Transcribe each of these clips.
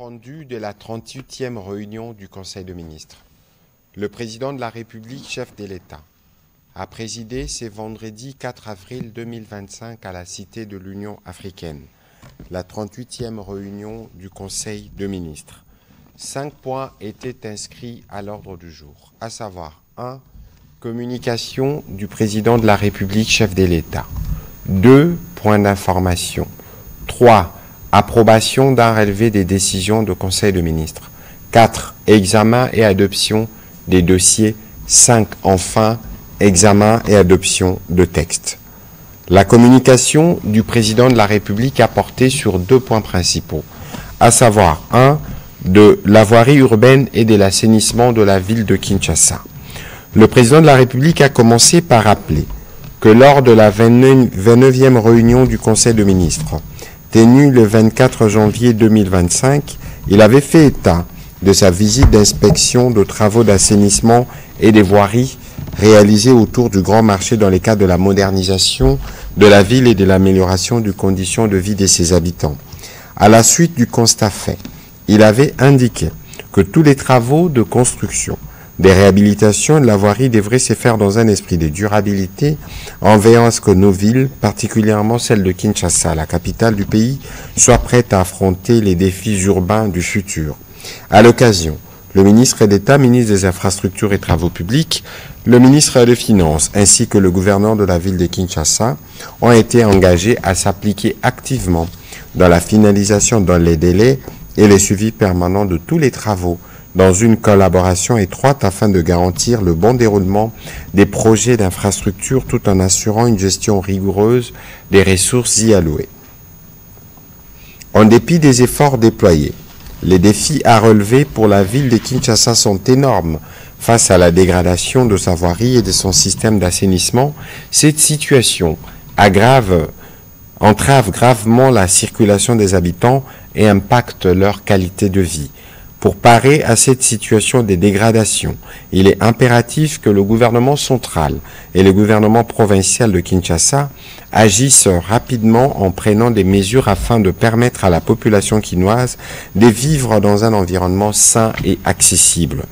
rendu de la 38e réunion du Conseil de ministres. Le président de la République, chef de l'État, a présidé ce vendredi 4 avril 2025 à la Cité de l'Union africaine, la 38e réunion du Conseil de ministres. 5 points étaient inscrits à l'ordre du jour, à savoir 1. Communication du président de la République, chef de l'État. 2. Points d'information. 3. Approbation d'un relevé des décisions du Conseil de ministres. 4. Examen et adoption des dossiers. 5. Enfin, examen et adoption de textes. La communication du président de la République a porté sur 2 points principaux, à savoir 1. De la voirie urbaine et de l'assainissement de la ville de Kinshasa. Le président de la République a commencé par rappeler que lors de la 29e réunion du Conseil de ministres, tenue le 24 janvier 2025, il avait fait état de sa visite d'inspection de travaux d'assainissement et des voiries réalisées autour du grand marché dans le cadre de la modernisation de la ville et de l'amélioration des conditions de vie de ses habitants. À la suite du constat fait, il avait indiqué que tous les travaux de construction, des réhabilitations de la voirie devraient se faire dans un esprit de durabilité, en veillant à ce que nos villes, particulièrement celle de Kinshasa, la capitale du pays, soient prêtes à affronter les défis urbains du futur. À l'occasion, le ministre d'État, ministre des Infrastructures et Travaux publics, le ministre des Finances ainsi que le gouverneur de la ville de Kinshasa ont été engagés à s'appliquer activement dans la finalisation dans les délais et le suivi permanent de tous les travaux dans une collaboration étroite afin de garantir le bon déroulement des projets d'infrastructure tout en assurant une gestion rigoureuse des ressources y allouées. En dépit des efforts déployés, les défis à relever pour la ville de Kinshasa sont énormes. Face à la dégradation de sa voirie et de son système d'assainissement, cette situation entrave gravement la circulation des habitants et impacte leur qualité de vie. Pour parer à cette situation de dégradation, il est impératif que le gouvernement central et le gouvernement provincial de Kinshasa agissent rapidement en prenant des mesures afin de permettre à la population quinoise de vivre dans un environnement sain et accessible.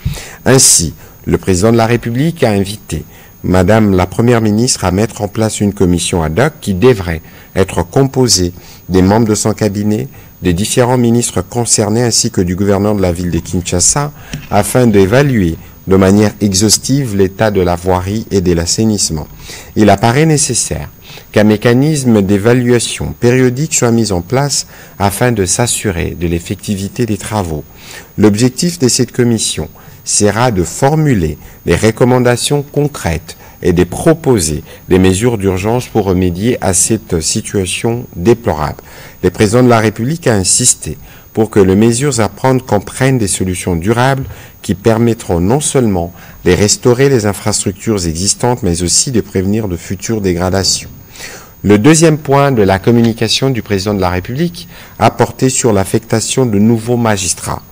Ainsi, le président de la République a invité Madame la Première ministre à mettre en place une commission ad hoc qui devrait être composée des membres de son cabinet, des différents ministres concernés ainsi que du gouverneur de la ville de Kinshasa afin d'évaluer de manière exhaustive l'état de la voirie et de l'assainissement. Il apparaît nécessaire qu'un mécanisme d'évaluation périodique soit mis en place afin de s'assurer de l'effectivité des travaux. L'objectif de cette commission sera de formuler des recommandations concrètes et de proposer des mesures d'urgence pour remédier à cette situation déplorable. Le président de la République a insisté pour que les mesures à prendre comprennent des solutions durables qui permettront non seulement de restaurer les infrastructures existantes, mais aussi de prévenir de futures dégradations. Le deuxième point de la communication du président de la République a porté sur l'affectation de nouveaux magistrats.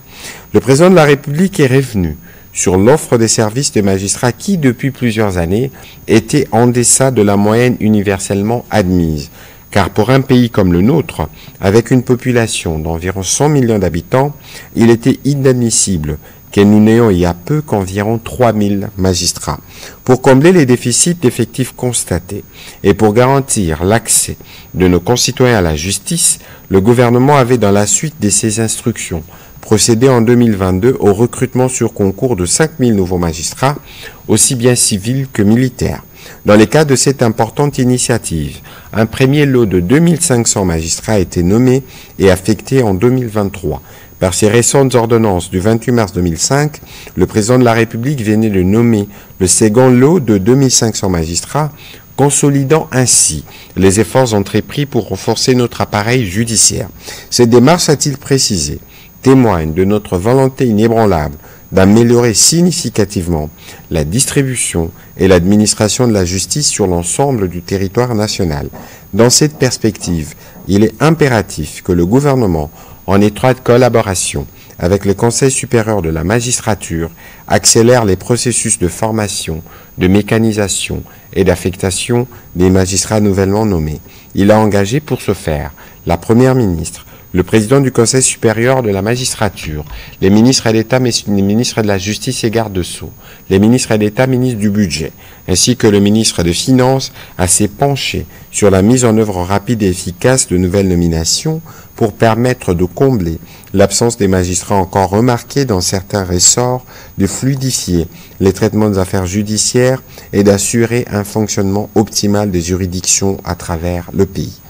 Le président de la République est revenu sur l'offre des services de magistrats qui, depuis plusieurs années, était en deçà de la moyenne universellement admise. Car pour un pays comme le nôtre, avec une population d'environ 100 millions d'habitants, il était inadmissible que nous n'ayons il y a peu qu'environ 3000 magistrats. Pour combler les déficits d'effectifs constatés et pour garantir l'accès de nos concitoyens à la justice, le gouvernement avait dans la suite de ses instructions procédé en 2022 au recrutement sur concours de 5000 nouveaux magistrats, aussi bien civils que militaires. Dans le cadre de cette importante initiative, un premier lot de 2500 magistrats a été nommé et affecté en 2023. Par ses récentes ordonnances du 28 mars 2005, le président de la République venait de nommer le second lot de 2500 magistrats, consolidant ainsi les efforts entrepris pour renforcer notre appareil judiciaire. Cette démarche, a-t-il précisé, témoigne de notre volonté inébranlable d'améliorer significativement la distribution et l'administration de la justice sur l'ensemble du territoire national. Dans cette perspective, il est impératif que le gouvernement, en étroite collaboration avec le Conseil supérieur de la magistrature, accélère les processus de formation, de mécanisation et d'affectation des magistrats nouvellement nommés. Il a engagé pour ce faire la Première ministre, le président du Conseil supérieur de la magistrature, les ministres d'État, les ministres de la Justice et garde-sceaux, les ministres d'État, ministres du budget, ainsi que le ministre des Finances, s'est penché sur la mise en œuvre rapide et efficace de nouvelles nominations pour permettre de combler l'absence des magistrats encore remarquée dans certains ressorts, de fluidifier les traitements des affaires judiciaires et d'assurer un fonctionnement optimal des juridictions à travers le pays.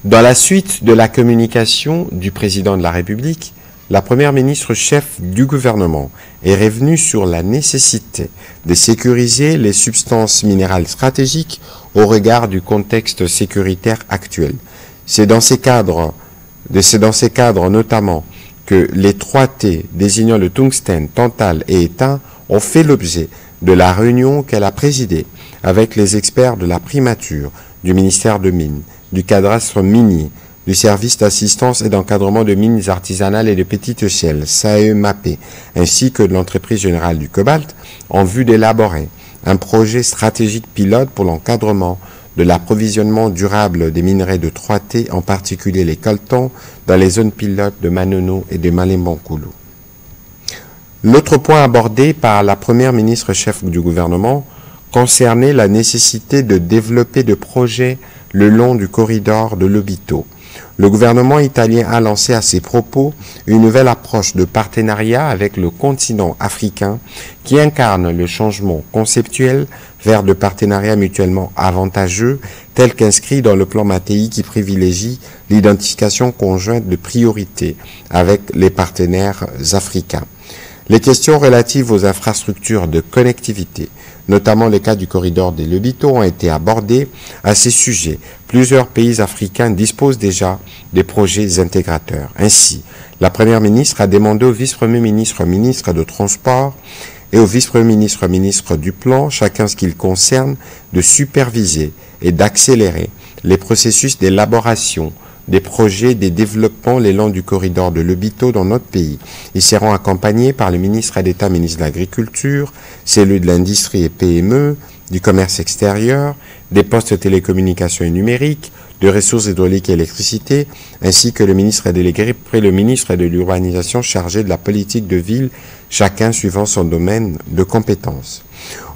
Dans la suite de la communication du président de la République, la première ministre chef du gouvernement est revenue sur la nécessité de sécuriser les substances minérales stratégiques au regard du contexte sécuritaire actuel. C'est dans ces cadres notamment que les 3 T désignant le tungstène, tantal et étain ont fait l'objet de la réunion qu'elle a présidée avec les experts de la primature, du ministère de Mines, du cadastre minier, du service d'assistance et d'encadrement de mines artisanales et de petite échelle, SAE-MAPE, ainsi que de l'entreprise générale du cobalt, en vue d'élaborer un projet stratégique pilote pour l'encadrement de l'approvisionnement durable des minerais de 3T, en particulier les coltans, dans les zones pilotes de Manono et de Malembankoulou. L'autre point abordé par la première ministre chef du gouvernement concernait la nécessité de développer des projets le long du corridor de Lobito. Le gouvernement italien a lancé à ses propos une nouvelle approche de partenariat avec le continent africain qui incarne le changement conceptuel vers de partenariats mutuellement avantageux tel qu'inscrit dans le plan Mattei qui privilégie l'identification conjointe de priorités avec les partenaires africains. Les questions relatives aux infrastructures de connectivité, notamment les cas du corridor des Lobito, ont été abordées. À ces sujets, plusieurs pays africains disposent déjà des projets intégrateurs. Ainsi, la Première ministre a demandé au vice-premier ministre, ministre de Transport, et au vice-premier ministre, ministre du Plan, chacun ce qu'il concerne, de superviser et d'accélérer les processus d'élaboration des projets des développements le long du corridor de Lobito dans notre pays. Ils seront accompagnés par le ministre d'État, ministre de l'Agriculture, celui de l'Industrie et PME, du Commerce extérieur, des postes de télécommunications et numériques, de ressources hydrauliques et électricité, ainsi que le ministre délégué près le ministre de l'Urbanisation chargé de la politique de ville, chacun suivant son domaine de compétences.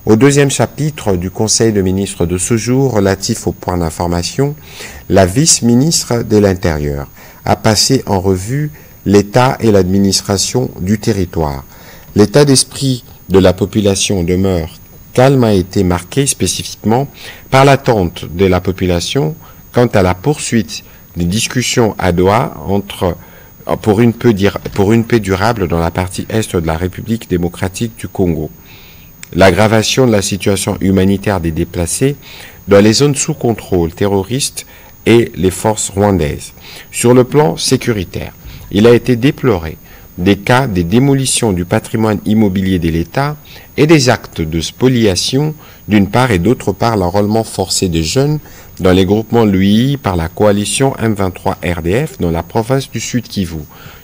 Au deuxième chapitre du Conseil de ministres de ce jour, relatif au point d'information, la vice-ministre de l'Intérieur a passé en revue l'État et l'administration du territoire. L'état d'esprit de la population demeure calme, a été marqué spécifiquement par l'attente de la population quant à la poursuite des discussions à Doha pour une paix durable dans la partie est de la République démocratique du Congo. L'aggravation de la situation humanitaire des déplacés dans les zones sous contrôle terroriste et les forces rwandaises. Sur le plan sécuritaire, il a été déploré des cas de démolition du patrimoine immobilier de l'État et des actes de spoliation d'une part et d'autre part l'enrôlement forcé des jeunes dans les groupements LUI par la coalition M23 RDF dans la province du Sud Kivu.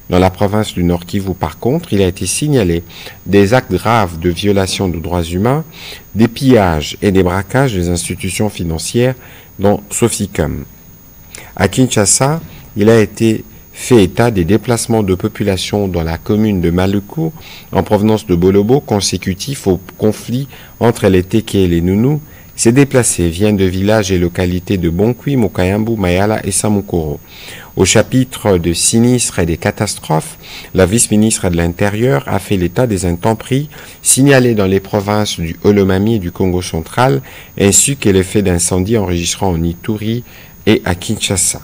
Dans la province du Nord Kivu, par contre, il a été signalé des actes graves de violation de droits humains, des pillages et des braquages des institutions financières, dont Soficom. À Kinshasa, il a été fait état des déplacements de population dans la commune de Maluku en provenance de Bolobo consécutifs au conflit entre les Teke et les Nounous. Ces déplacés viennent de villages et localités de Bonkui, Mokayambu, Mayala et Samukoro. Au chapitre de sinistres et des catastrophes, la vice-ministre de l'Intérieur a fait l'état des intempéries signalées dans les provinces du Olomami et du Congo central, ainsi que les faits d'incendie enregistrés en Ituri et à Kinshasa.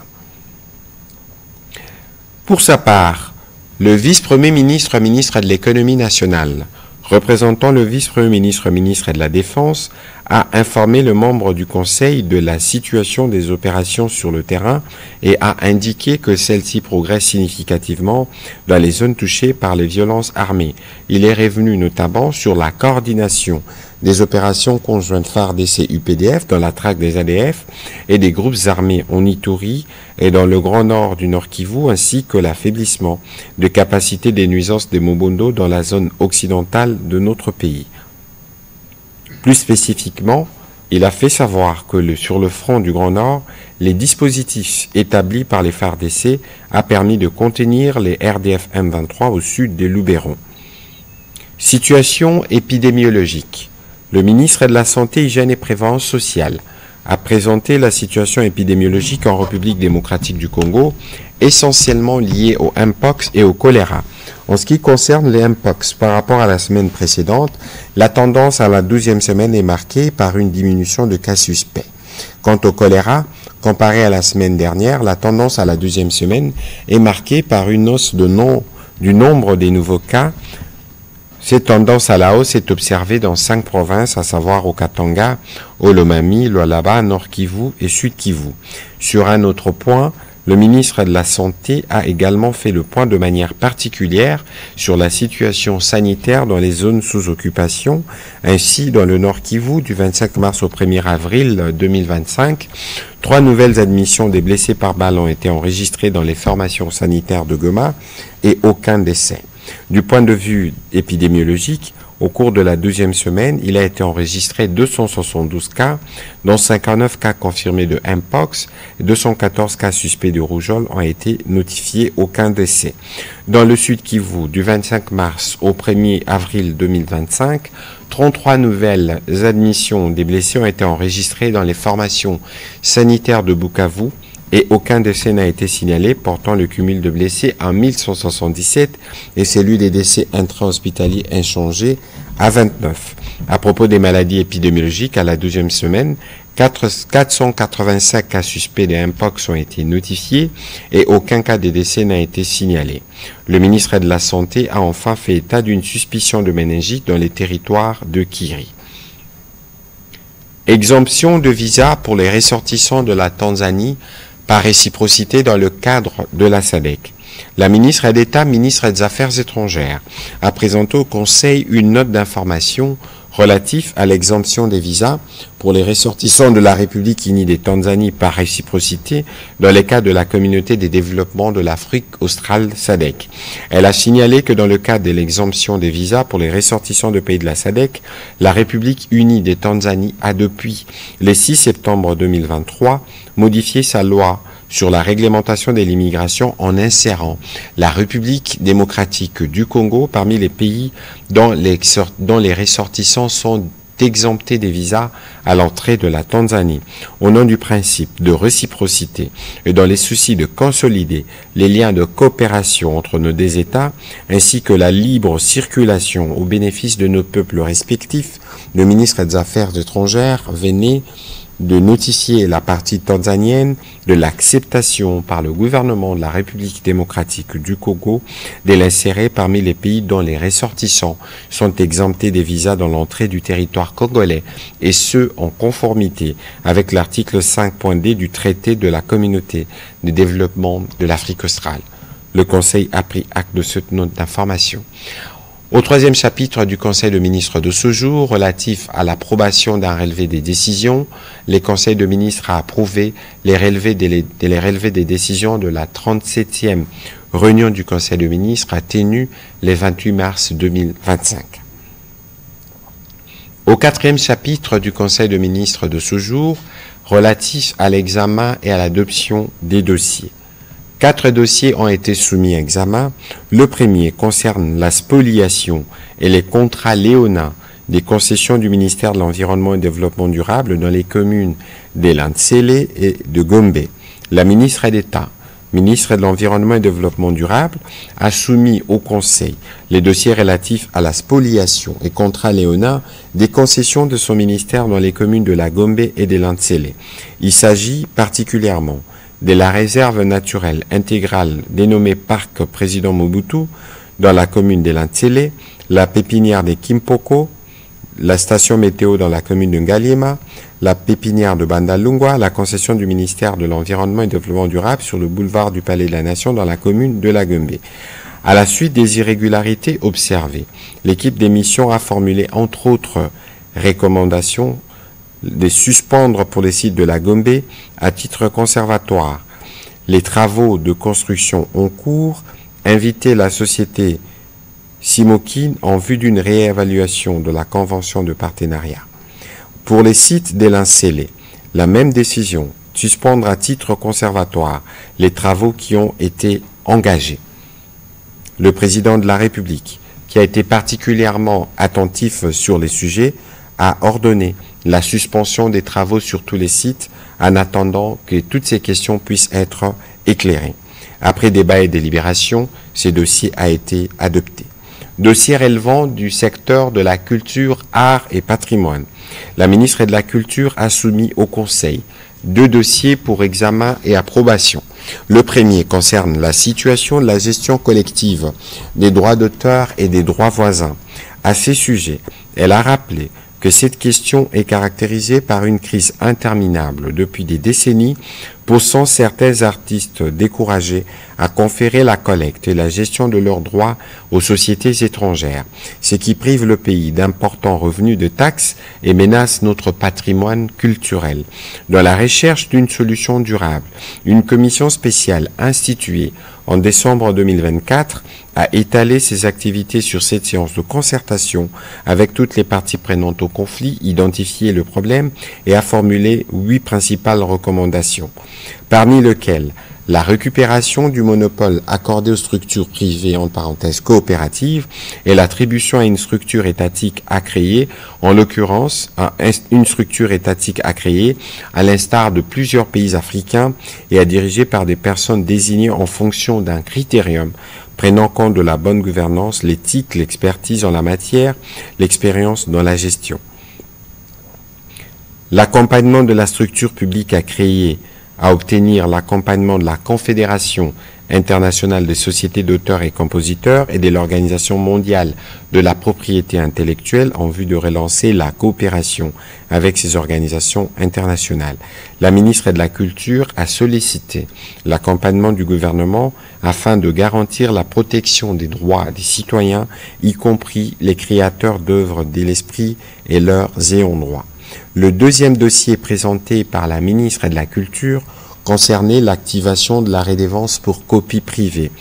Pour sa part, le vice-premier ministre, ministre de l'économie nationale, représentant le vice-premier ministre, ministre de la Défense, a informé le membre du Conseil de la situation des opérations sur le terrain et a indiqué que celles-ci progressent significativement dans les zones touchées par les violences armées. Il est revenu notamment sur la coordination des opérations conjointes FARDC-UPDF dans la traque des ADF et des groupes armés en Ituri et dans le grand nord du Nord Kivu, ainsi que l'affaiblissement de capacités des nuisances des Mobondo dans la zone occidentale de notre pays. Plus spécifiquement, Il a fait savoir que sur le front du Grand Nord, les dispositifs établis par les FARDC a permis de contenir les RDF M23 au sud des Loubérons. Situation épidémiologique. Le ministre de la Santé, Hygiène et Prévention sociale a présenté la situation épidémiologique en République démocratique du Congo, essentiellement liée au Mpox et au choléra. En ce qui concerne les Mpox, par rapport à la semaine précédente, la tendance à la 12e semaine est marquée par une diminution de cas suspects. Quant au choléra, comparé à la semaine dernière, la tendance à la 12e semaine est marquée par une hausse du nombre des nouveaux cas. Cette tendance à la hausse est observée dans 5 provinces, à savoir au Katanga, au Lomami, Lualaba, Nord Kivu et Sud Kivu. Sur un autre point, le ministre de la Santé a également fait le point de manière particulière sur la situation sanitaire dans les zones sous occupation. Ainsi, dans le Nord Kivu, du 25 mars au 1er avril 2025, 3 nouvelles admissions des blessés par balle ont été enregistrées dans les formations sanitaires de Goma et aucun décès. Du point de vue épidémiologique, au cours de la 12e semaine, il a été enregistré 272 cas, dont 59 cas confirmés de Mpox et 214 cas suspects de rougeole ont été notifiés, aucun décès. Dans le Sud Kivu, du 25 mars au 1er avril 2025, 33 nouvelles admissions des blessés ont été enregistrées dans les formations sanitaires de Bukavu, et aucun décès n'a été signalé, portant le cumul de blessés à 1177 et celui des décès intra-hospitaliers inchangé à 29. À propos des maladies épidémiologiques, à la 12e semaine, 485 cas suspects de Mpox ont été notifiés et aucun cas de décès n'a été signalé. Le ministre de la Santé a enfin fait état d'une suspicion de méningite dans les territoires de Kiri. Exemption de visa pour les ressortissants de la Tanzanie par réciprocité dans le cadre de la SADC. La ministre d'État, ministre des Affaires étrangères, a présenté au Conseil une note d'information relative à l'exemption des visas pour les ressortissants de la République unie des Tanzanie par réciprocité dans les cas de la communauté des développements de l'Afrique australe SADC. Elle a signalé que dans le cadre de l'exemption des visas pour les ressortissants de pays de la SADC, la République unie des Tanzanie a depuis le 6 septembre 2023 modifié sa loi sur la réglementation de l'immigration en insérant la République démocratique du Congo parmi les pays dont les ressortissants sont exemptés des visas à l'entrée de la Tanzanie. Au nom du principe de réciprocité et dans les soucis de consolider les liens de coopération entre nos deux États, ainsi que la libre circulation au bénéfice de nos peuples respectifs, le ministre des Affaires étrangères venait de notifier la partie tanzanienne de l'acceptation par le gouvernement de la République démocratique du Congo de l'insérer parmi les pays dont les ressortissants sont exemptés des visas dans l'entrée du territoire congolais, et ce en conformité avec l'article 5.d du traité de la communauté de développement de l'Afrique australe. Le Conseil a pris acte de cette note d'information. Au 3e chapitre du Conseil de ministres de ce jour, relatif à l'approbation d'un relevé des décisions, les conseils de ministres a approuvé les relevés des décisions de la 37e réunion du Conseil de ministres tenue le 28 mars 2025. Au 4e chapitre du Conseil de ministres de ce jour, relatif à l'examen et à l'adoption des dossiers. 4 dossiers ont été soumis à examen. Le premier concerne la spoliation et les contrats léonins des concessions du ministère de l'Environnement et du Développement durable dans les communes d'Elantsele et de Gombe. La ministre d'État, ministre de l'Environnement et du Développement durable, a soumis au Conseil les dossiers relatifs à la spoliation et contrats léonins des concessions de son ministère dans les communes de la Gombe et d'Elantsele. Il s'agit particulièrement de la réserve naturelle intégrale dénommée Parc Président Mobutu dans la commune d'Elantsele, la pépinière de Kimpoko, la station météo dans la commune de Ngaliema, la pépinière de Bandalungwa, la concession du ministère de l'Environnement et du Développement durable sur le boulevard du Palais de la Nation dans la commune de la Gombe. À la suite des irrégularités observées, l'équipe des missions a formulé entre autres recommandations de suspendre pour les sites de la Gombe à titre conservatoire les travaux de construction en cours, inviter la société Simokin en vue d'une réévaluation de la convention de partenariat. Pour les sites d'Élincélé, la même décision, suspendre à titre conservatoire les travaux qui ont été engagés. Le président de la République, qui a été particulièrement attentif sur les sujets, a ordonné la suspension des travaux sur tous les sites en attendant que toutes ces questions puissent être éclairées. Après débat et délibération, ce dossier a été adopté. Dossier relevant du secteur de la culture, art et patrimoine. La ministre de la Culture a soumis au Conseil 2 dossiers pour examen et approbation. Le premier concerne la situation de la gestion collective des droits d'auteur et des droits voisins. À ces sujets, elle a rappelé que cette question est caractérisée par une crise interminable depuis des décennies, poussant certains artistes découragés à conférer la collecte et la gestion de leurs droits aux sociétés étrangères, ce qui prive le pays d'importants revenus de taxes et menace notre patrimoine culturel. Dans la recherche d'une solution durable, une commission spéciale instituée en décembre 2024 a étalé ses activités sur cette séance de concertation avec toutes les parties prenantes au conflit, identifié le problème et a formulé 8 principales recommandations, parmi lesquelles la récupération du monopole accordé aux structures privées, en parenthèse coopératives, et l'attribution à une structure étatique à créer, en l'occurrence une structure étatique à créer, à l'instar de plusieurs pays africains et à diriger par des personnes désignées en fonction d'un critérium prenant compte de la bonne gouvernance, l'éthique, l'expertise en la matière, l'expérience dans la gestion. L'accompagnement de la structure publique à créer, à obtenir l'accompagnement de la Confédération internationale des sociétés d'auteurs et compositeurs et de l'Organisation mondiale de la propriété intellectuelle en vue de relancer la coopération avec ces organisations internationales. La ministre de la Culture a sollicité l'accompagnement du gouvernement afin de garantir la protection des droits des citoyens, y compris les créateurs d'œuvres de l'esprit et leurs ayants droit. Le deuxième dossier présenté par la ministre de la Culture concernait l'activation de la redevance pour copie privée,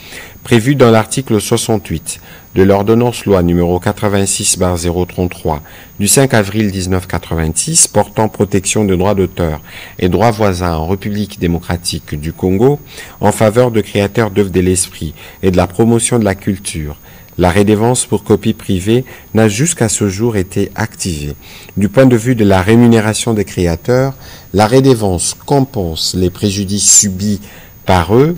prévue dans l'article 68 de l'ordonnance loi numéro 86/033 du 5 avril 1986 portant protection des droits d'auteur et droits voisins en République démocratique du Congo en faveur de créateurs d'œuvres de l'esprit et de la promotion de la culture. La redevance pour copie privée n'a jusqu'à ce jour été activée. Du point de vue de la rémunération des créateurs, la redevance compense les préjudices subis par eux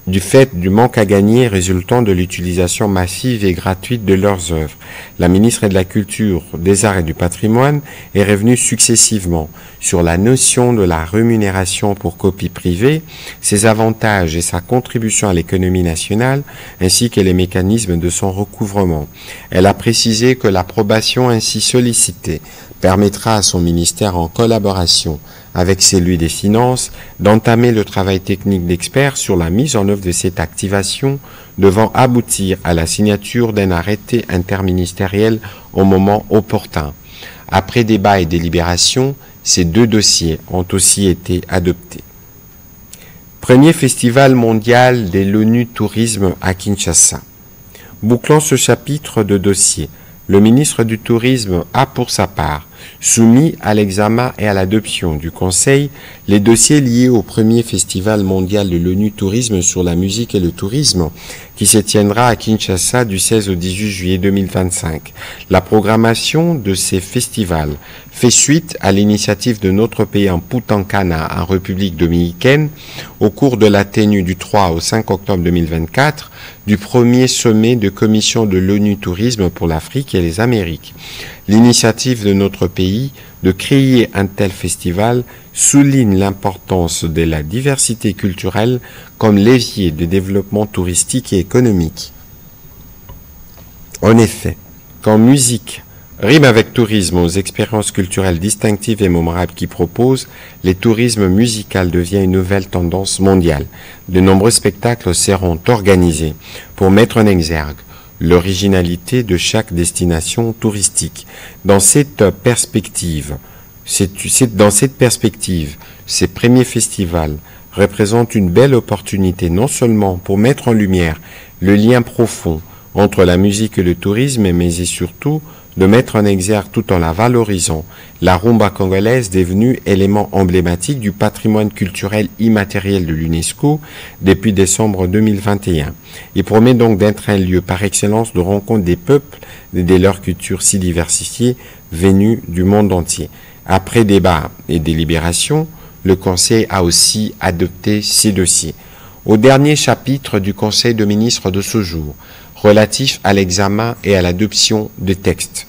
du fait du manque à gagner résultant de l'utilisation massive et gratuite de leurs œuvres. La ministre de la Culture, des Arts et du Patrimoine est revenue successivement sur la notion de la rémunération pour copie privée, ses avantages et sa contribution à l'économie nationale, ainsi que les mécanismes de son recouvrement. Elle a précisé que l'approbation ainsi sollicitée permettra à son ministère, en collaboration avec celui des Finances, d'entamer le travail technique d'experts sur la mise en œuvre de cette activation, devant aboutir à la signature d'un arrêté interministériel au moment opportun. Après débat et délibération, ces 2 dossiers ont aussi été adoptés. Premier festival mondial de l'ONU Tourisme à Kinshasa. Bouclant ce chapitre de dossiers, le ministre du Tourisme a pour sa part soumis à l'examen et à l'adoption du Conseil les dossiers liés au premier festival mondial de l'ONU Tourisme sur la musique et le tourisme qui se tiendra à Kinshasa du 16 au 18 juillet 2025. La programmation de ces festivals fait suite à l'initiative de notre pays en Putankana, en République dominicaine, au cours de la tenue du 3 au 5 octobre 2024 du premier sommet de commission de l'ONU Tourisme pour l'Afrique et les Amériques. L'initiative de notre pays de créer un tel festival souligne l'importance de la diversité culturelle comme levier de développement touristique et économique. En effet, quand musique rime avec tourisme aux expériences culturelles distinctives et mémorables qui proposent, le tourisme musical devient une nouvelle tendance mondiale. De nombreux spectacles seront organisés pour mettre en exergue l'originalité de chaque destination touristique. Dans cette perspective, ces premiers festivals représentent une belle opportunité non seulement pour mettre en lumière le lien profond entre la musique et le tourisme, mais surtout de mettre en exergue tout en la valorisant la rumba congolaise devenue élément emblématique du patrimoine culturel immatériel de l'UNESCO depuis décembre 2021. Il promet donc d'être un lieu par excellence de rencontre des peuples et de leurs cultures si diversifiées venues du monde entier. Après débat et délibération, le Conseil a aussi adopté ces dossiers. Au dernier chapitre du Conseil de ministres de ce jour, relatif à l'examen et à l'adoption de textes.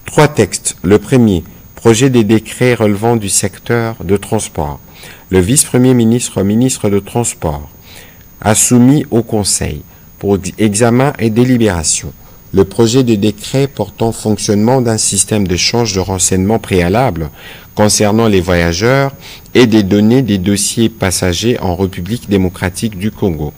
3 textes. Le premier, projet des décrets relevant du secteur de transport. Le vice-premier ministre, ministre de Transport, a soumis au Conseil pour examen et délibération le projet de décret portant fonctionnement d'un système d'échange de renseignements préalables concernant les voyageurs et des données des dossiers passagers en République démocratique du Congo.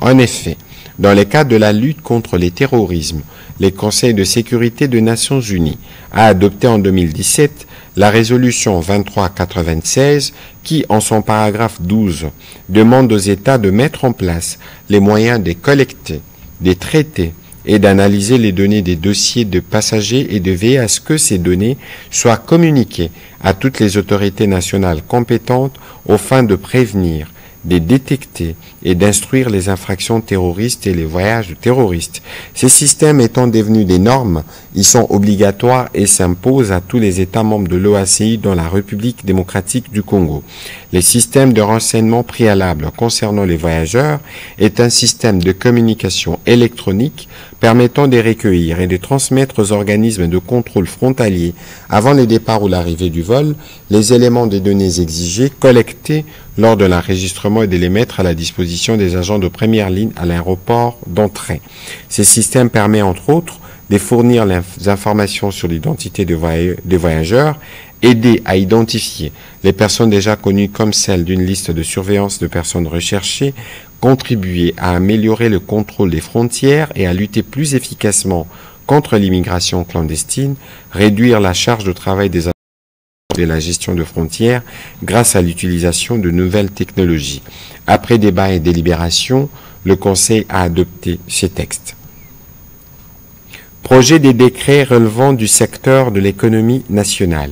En effet, dans le cadre de la lutte contre les terrorismes, le Conseil de sécurité des Nations Unies a adopté en 2017 la résolution 2396 qui, en son paragraphe 12, demande aux États de mettre en place les moyens de collecter, de traiter et d'analyser les données des dossiers de passagers et de veiller à ce que ces données soient communiquées à toutes les autorités nationales compétentes aux fins de prévenir, de détecter et d'instruire les infractions terroristes et les voyages de terroristes. Ces systèmes étant devenus des normes, ils sont obligatoires et s'imposent à tous les États membres de l'OACI dans la République démocratique du Congo. Les systèmes de renseignement préalable concernant les voyageurs est un système de communication électronique permettant de recueillir et de transmettre aux organismes de contrôle frontaliers avant le départ ou l'arrivée du vol les éléments des données exigés collectés lors de l'enregistrement et de les mettre à la disposition des agents de première ligne à l'aéroport d'entrée. Ces systèmes permettent entre autres de fournir les informations sur l'identité des voyageurs, aider à identifier les personnes déjà connues comme celles d'une liste de surveillance de personnes recherchées, contribuer à améliorer le contrôle des frontières et à lutter plus efficacement contre l'immigration clandestine, réduire la charge de travail des agents de la gestion de frontières grâce à l'utilisation de nouvelles technologies. Après débat et délibération, le Conseil a adopté ces textes. Projet des décrets relevant du secteur de l'économie nationale.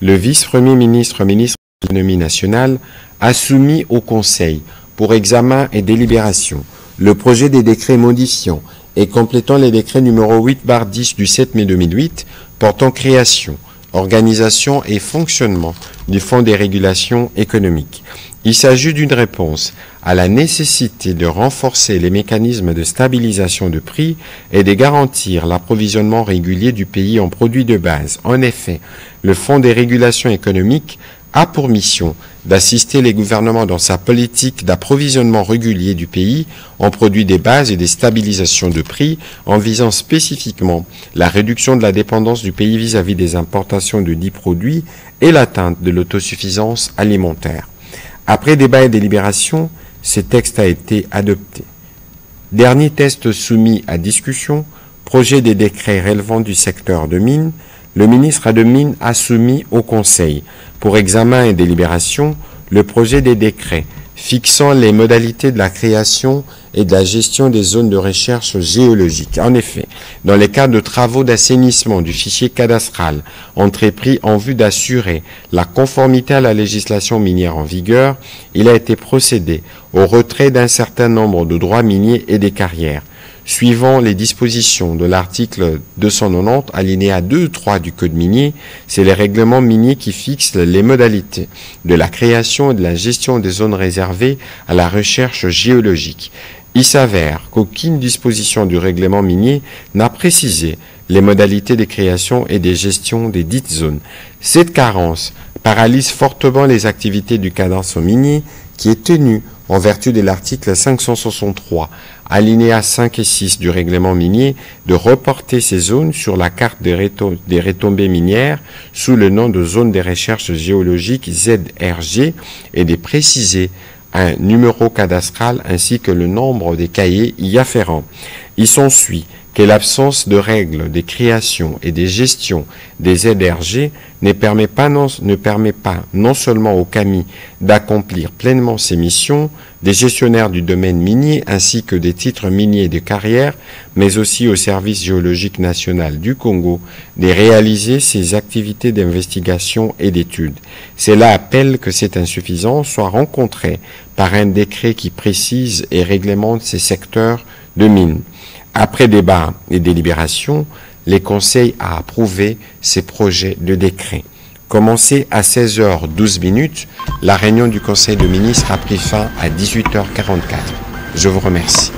Le vice-premier ministre, ministre de l'économie nationale, a soumis au Conseil pour examen et délibération le projet des décrets modifiant et complétant les décrets numéro 8/10 du 7 mai 2008 portant création, organisation et fonctionnement du Fonds des régulations économiques. Il s'agit d'une réponse à la nécessité de renforcer les mécanismes de stabilisation de prix et de garantir l'approvisionnement régulier du pays en produits de base. En effet, le Fonds des régulations économiques a pour mission d'assister les gouvernements dans sa politique d'approvisionnement régulier du pays en produits de base et des stabilisations de prix en visant spécifiquement la réduction de la dépendance du pays vis-à-vis des importations de dits produits et l'atteinte de l'autosuffisance alimentaire. Après débat et délibération, ce texte a été adopté. Dernier texte soumis à discussion, projet des décrets relevant du secteur de mines. Le ministre de Mines a soumis au Conseil pour examen et délibération le projet des décrets fixant les modalités de la création et de la gestion des zones de recherche géologique. En effet, dans le cadre de travaux d'assainissement du fichier cadastral entrepris en vue d'assurer la conformité à la législation minière en vigueur, il a été procédé au retrait d'un certain nombre de droits miniers et des carrières. Suivant les dispositions de l'article 290, alinéa 2 et 3 du Code minier, c'est les règlements miniers qui fixent les modalités de la création et de la gestion des zones réservées à la recherche géologique. Il s'avère qu'aucune disposition du règlement minier n'a précisé les modalités de création et de gestion des dites zones. Cette carence paralyse fortement les activités du cadastre minier qui est tenu en vertu de l'article 563, alinéas 5 et 6 du règlement minier, de reporter ces zones sur la carte des retombées minières sous le nom de zone des recherches géologiques ZRG et de préciser un numéro cadastral ainsi que le nombre des cahiers y afférents. Il s'ensuit que l'absence de règles des créations et des gestions des ZRG ne permet pas non seulement au CAMI d'accomplir pleinement ses missions, des gestionnaires du domaine minier ainsi que des titres miniers de carrière, mais aussi au Service géologique national du Congo, de réaliser ces activités d'investigation et d'études. Cela appelle que cette insuffisance soit rencontrée par un décret qui précise et réglemente ces secteurs de mines. Après débat et délibération, les conseils a approuvé ces projets de décret. Commencé à 16h12, la réunion du Conseil de ministres a pris fin à 18h44. Je vous remercie.